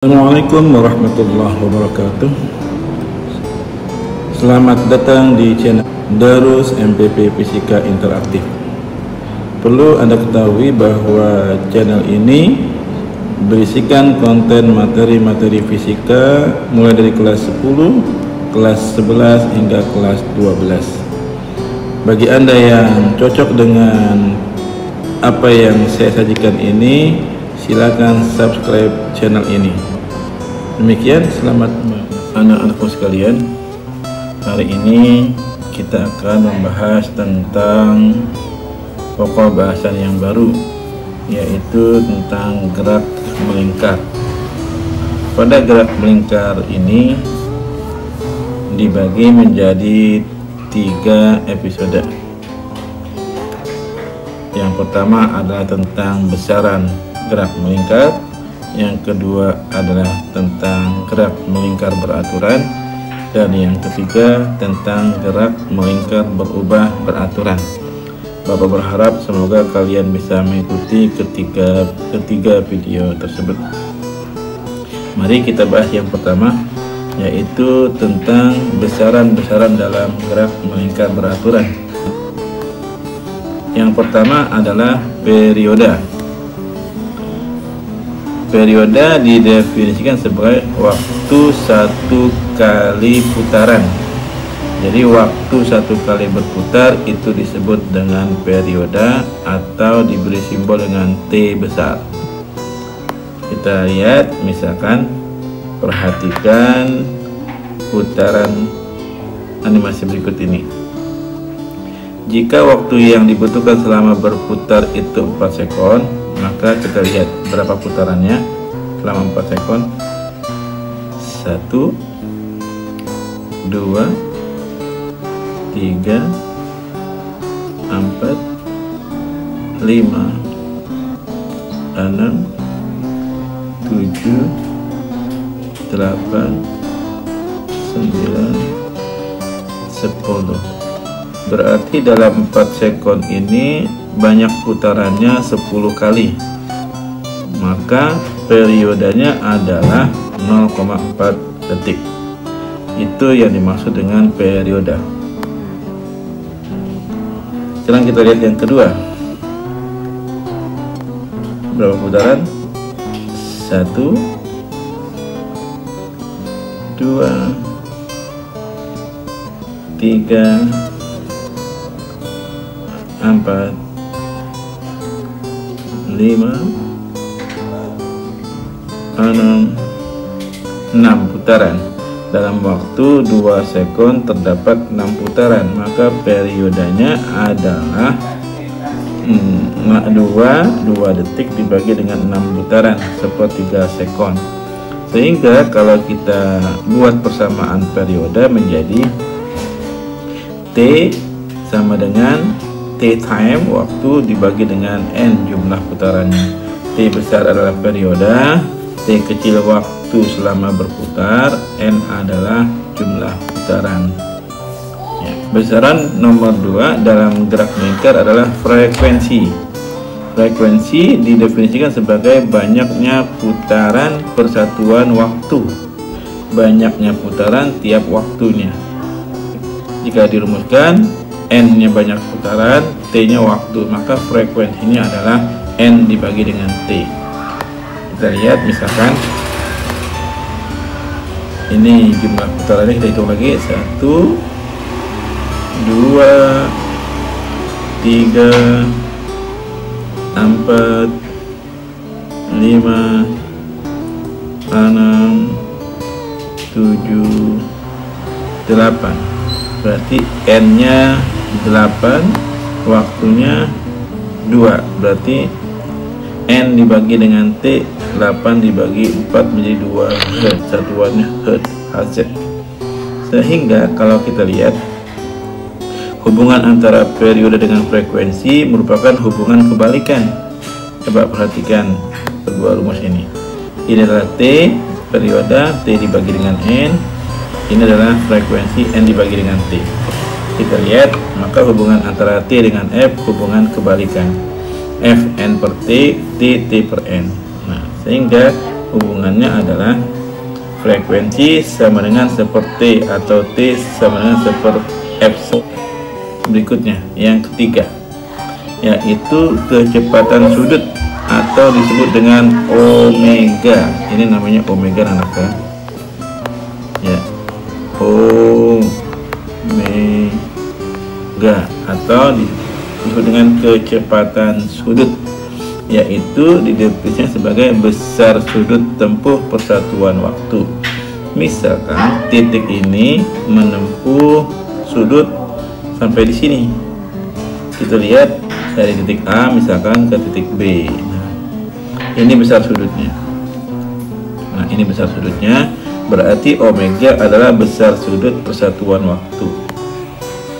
Assalamualaikum warahmatullahi wabarakatuh. Selamat datang di channel Darus MPP Fisika Interaktif. Perlu Anda ketahui bahwa channel ini berisikan konten materi-materi fisika mulai dari kelas 10, kelas 11 hingga kelas 12. Bagi Anda yang cocok dengan apa yang saya sajikan ini, silakan subscribe channel ini. Demikian, selamat anak-anakku sekalian. Hari ini kita akan membahas tentang pokok bahasan yang baru, yaitu tentang gerak melingkar. Pada gerak melingkar ini dibagi menjadi 3 episode. Yang pertama adalah tentang besaran gerak melingkar, yang kedua adalah tentang gerak melingkar beraturan, dan yang ketiga tentang gerak melingkar berubah beraturan. Bapak berharap semoga kalian bisa mengikuti ketiga video tersebut. Mari kita bahas yang pertama, yaitu tentang besaran-besaran dalam gerak melingkar beraturan. Yang pertama adalah periode. Periode didefinisikan sebagai waktu satu kali putaran. Jadi waktu satu kali berputar itu disebut dengan periode atau diberi simbol dengan T besar. Kita lihat, misalkan perhatikan putaran animasi berikut ini. Jika waktu yang dibutuhkan selama berputar itu 4 sekon, maka kita lihat berapa putarannya selama 4 sekon. 1, 2, 3, 4, 5, 6, 7, 8, 9, 10. Berarti dalam 4 sekon ini banyak putarannya 10 kali. Maka periodenya adalah 0,4 detik. Itu yang dimaksud dengan periode. Sekarang kita lihat yang kedua. Berapa putaran? 1, 2, 3, 4, 5, 6 putaran. Dalam waktu 2 sekon terdapat 6 putaran, maka periodenya adalah 2 detik dibagi dengan 6 putaran, sepertiga sekon. Sehingga kalau kita buat persamaan periode menjadi T sama dengan T time, waktu dibagi dengan N, jumlah putarannya. T besar adalah periode, T kecil waktu selama berputar, N adalah jumlah putaran. Ya. Besaran nomor 2 dalam gerak melingkar adalah frekuensi. Frekuensi didefinisikan sebagai banyaknya putaran persatuan waktu. Banyaknya putaran tiap waktunya. Jika dirumuskan, N-nya banyak putaran, T-nya waktu, maka frekuensinya adalah N dibagi dengan T. Kita lihat, misalkan ini jumlah putarannya, kita hitung lagi. 1, 2, 3, 4, 5, 6, 7, 8. Berarti N-nya 8, waktunya 2. Berarti N dibagi dengan T, 8 dibagi 4 menjadi 2 Hz. Satuannya Hz. Sehingga kalau kita lihat, hubungan antara periode dengan frekuensi merupakan hubungan kebalikan. Coba perhatikan kedua rumus ini. Ini adalah T, periode, T dibagi dengan N. Ini adalah frekuensi, N dibagi dengan T. Kita lihat, maka hubungan antara T dengan F hubungan kebalikan. F N per T, T T per N. Nah, sehingga hubungannya adalah frekuensi sama dengan seperti atau T sama dengan seperti F. Berikutnya yang ketiga, yaitu kecepatan sudut atau disebut dengan omega. Ini namanya omega anak-anak ya, omega atau disebut dengan kecepatan sudut, yaitu didefinisikan sebagai besar sudut tempuh persatuan waktu. Misalkan titik ini menempuh sudut sampai di sini, kita lihat dari titik A misalkan ke titik B. Nah, ini besar sudutnya. Nah, ini besar sudutnya, berarti omega adalah besar sudut persatuan waktu.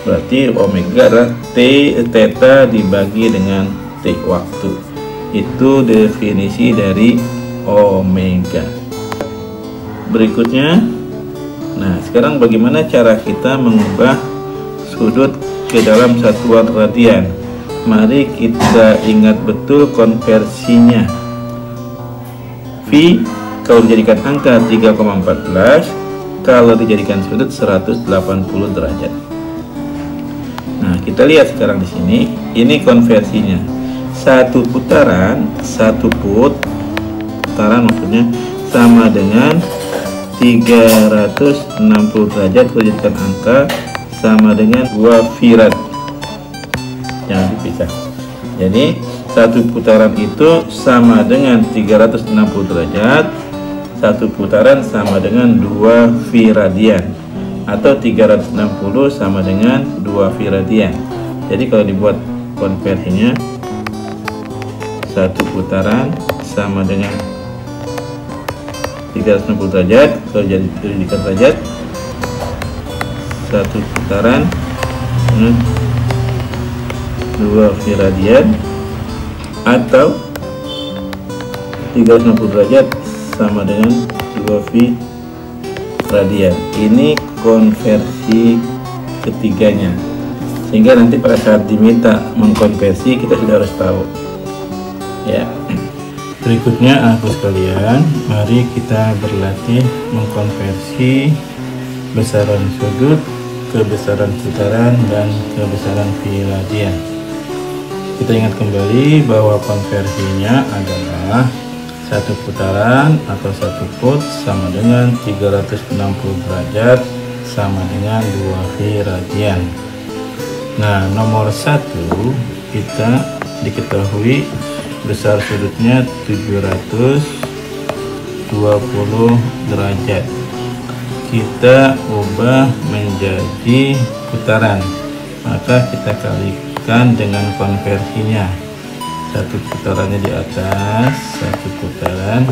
Berarti omega adalah theta dibagi dengan T waktu. Itu definisi dari omega. Berikutnya, nah sekarang bagaimana cara kita mengubah sudut ke dalam satuan radian? Mari kita ingat betul konversinya. V kalau dijadikan angka 3,14, kalau dijadikan sudut 180 derajat. Nah, kita lihat sekarang di sini, ini konversinya. Satu putaran maksudnya sama dengan 360 derajat kalau dijadikan angka sama dengan 2 farad. Jangan dipisah. Jadi satu putaran itu sama dengan 360 derajat, satu putaran sama dengan 2 faradian, atau 360 sama dengan 2 faradian. Jadi kalau dibuat konversinya, satu putaran sama dengan 360 derajat, kalau jadikan derajat, satu putaran 2 faradian, atau 360 derajat sama dengan 2 faradian. Ini konversi ketiganya, sehingga nanti pada saat diminta mengkonversi kita sudah harus tahu ya. Berikutnya anak sekalian, mari kita berlatih mengkonversi besaran sudut ke besaran putaran dan ke besaran faradian. Kita ingat kembali bahwa konversinya adalah satu putaran atau satu put sama dengan 360 derajat sama dengan 2 faradian. Nah, nomor 1 kita diketahui besar sudutnya 720 derajat. Kita ubah menjadi putaran, maka kita kalikan dengan konversinya. Satu putarannya di atas, satu putaran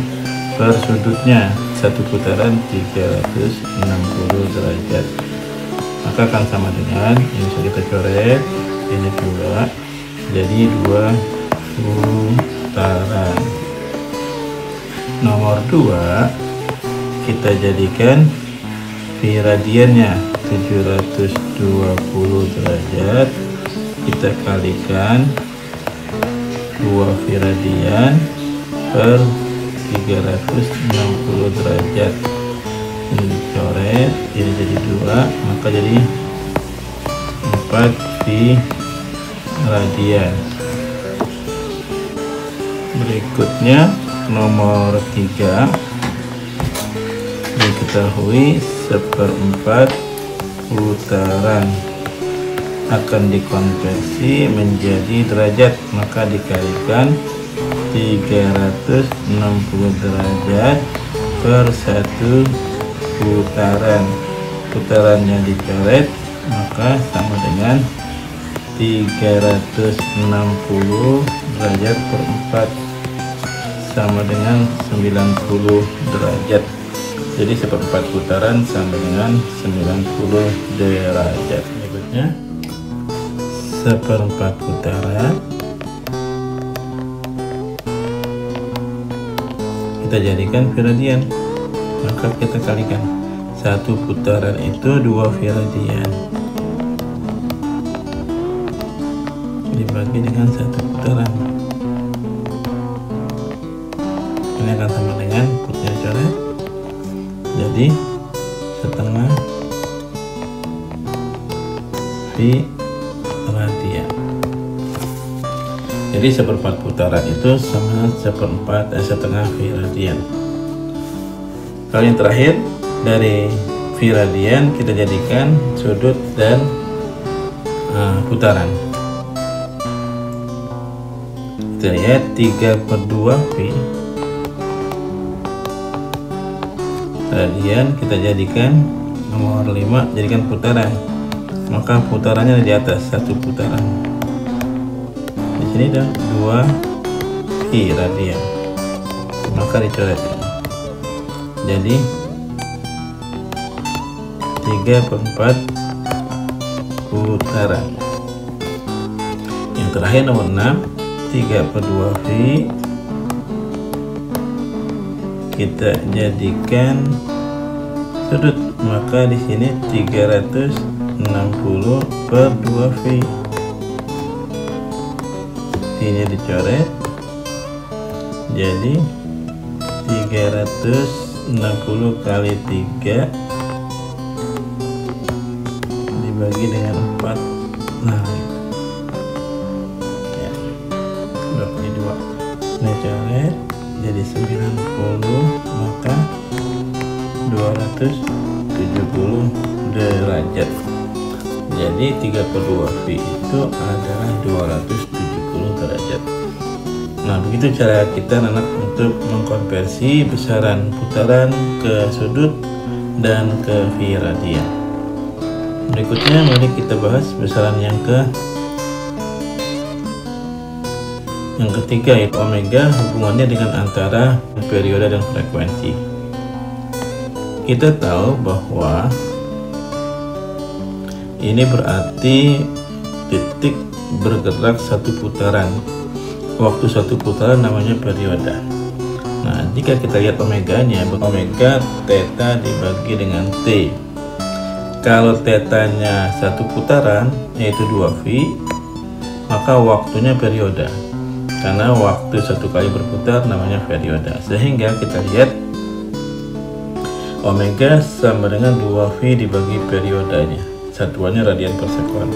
per sudutnya, satu putaran 360 derajat, maka akan sama dengan ini. Sudah kita coret, ini pula jadi 2 putaran. Nomor 2 kita jadikan faradiannya 720 derajat, kita kalikan 2 faradian per 360 derajat. Ini dicoret, ini jadi 2, maka jadi 4 faradian. Berikutnya nomor 3, diketahui 1/4 putaran akan dikonversi menjadi derajat, maka dikalikan 360 derajat per 1 putaran. Putarannya dicoret, maka sama dengan 360 derajat per 4 sama dengan 90 derajat. Jadi 1/4 putaran sama dengan 90 derajat. Berikutnya 1/4 putaran kita jadikan faradian, maka kita kalikan. Satu putaran itu 2 faradian dibagi dengan satu putaran, ini akan sama dengan putaran. Jadi coret, jadi setengah V radian. Jadi seperempat putaran itu sama setengah V radian. Kalau yang terakhir dari V radian kita jadikan sudut dan putaran. Kita lihat 3/2 V radian kita jadikan nomor 5, jadikan putaran. Maka putarannya di atas, satu putaran. Di sini ada 2 V radian. Maka dicoret. Jadi 3/4 putaran. Yang terakhir nomor 6, 3/2 V kita jadikan sudut. Maka di sini 360/2 V. Ini dicoret. Jadi 360 kali 3 dibagi dengan 4. Nah, ya, 22. Ini coret jadi 90, maka 270 derajat. Jadi 3/2 V itu adalah 270 derajat. Nah, begitu cara kita anak untuk mengkonversi besaran putaran ke sudut dan ke V radian. Berikutnya mari kita bahas besaran yang ketiga, yaitu omega, hubungannya dengan antara periode dan frekuensi. Kita tahu bahwa ini berarti detik bergerak satu putaran. Waktu satu putaran namanya periode. Nah, jika kita lihat omeganya, omega theta dibagi dengan T. Kalau tetanya satu putaran, yaitu 2 V, maka waktunya periode. Karena waktu satu kali berputar namanya periode. Sehingga kita lihat omega sama dengan 2 V dibagi periodenya. Satuannya radian per sekon.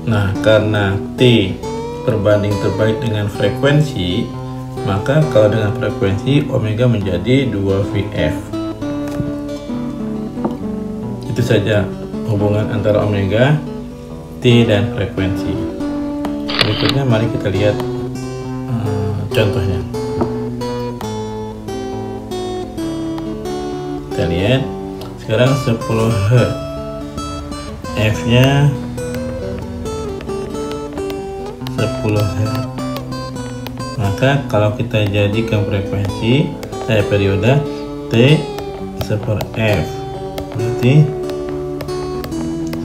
Nah, karena T berbanding terbalik dengan frekuensi, maka kalau dengan frekuensi omega menjadi 2VF. Itu saja hubungan antara omega, T, dan frekuensi. Berikutnya mari kita lihat contohnya. Kita lihat sekarang 10 Hz, F nya 10 Hz. Maka kalau kita jadikan frekuensi periode T 1/F, berarti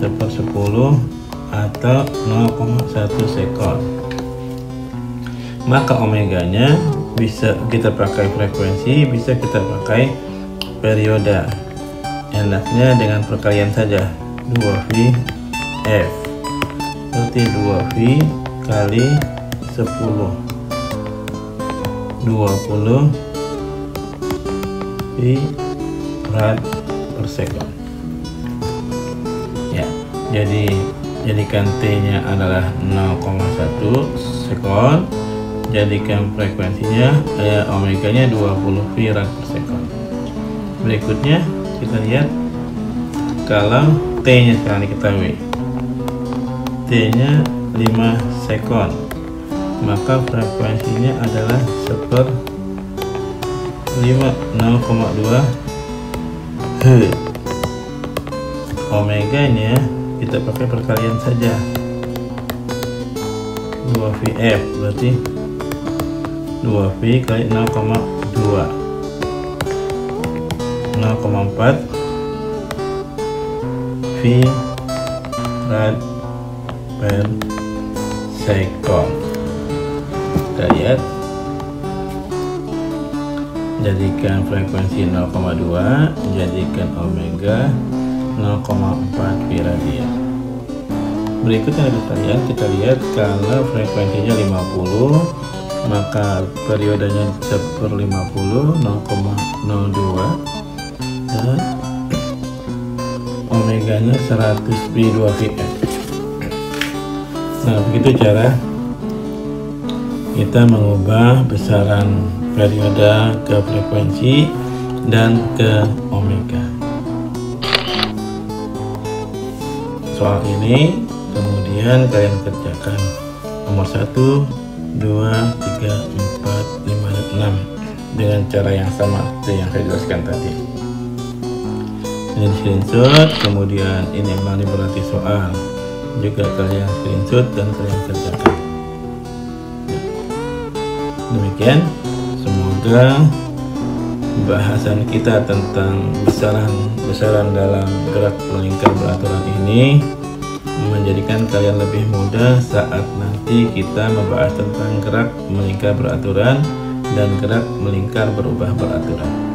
1/10 atau 0,1 sekon. Maka omeganya bisa kita pakai frekuensi, bisa kita pakai periode. Enaknya dengan perkalian saja, 2VF berarti 2V kali 10, 20 V rad per sekon. Ya, jadi jadikan T nya adalah 0,1 sekon, jadikan frekuensinya omega nya 20 V rad per sekon. Berikutnya kita lihat kalau T nya sekarang diketahui, T nya 5 sekon, maka frekuensinya adalah 0,2 Hz. Omega nya kita pakai perkalian saja, 2VF berarti 2V kali 0,2, 0,4 V rad per sekon. Kita lihat, jadikan frekuensi 0,2, jadikan omega 0,4 V radian. Berikutnya kita lihat kalau frekuensinya 50, maka periodenya 1/50, 0,02, dan omeganya 100 pi 2 Vf. Nah, begitu cara kita mengubah besaran periode ke frekuensi dan ke omega. Soal ini kemudian kalian kerjakan nomor 1, 2, 3, 4, 5, 6 dengan cara yang sama seperti yang saya jelaskan tadi. Ini screenshot, kemudian ini manipulasi soal juga kalian screenshot dan kalian kerjakan. Demikian, semoga bahasan kita tentang besaran dalam gerak melingkar beraturan ini menjadikan kalian lebih mudah saat nanti kita membahas tentang gerak melingkar beraturan dan gerak melingkar berubah beraturan.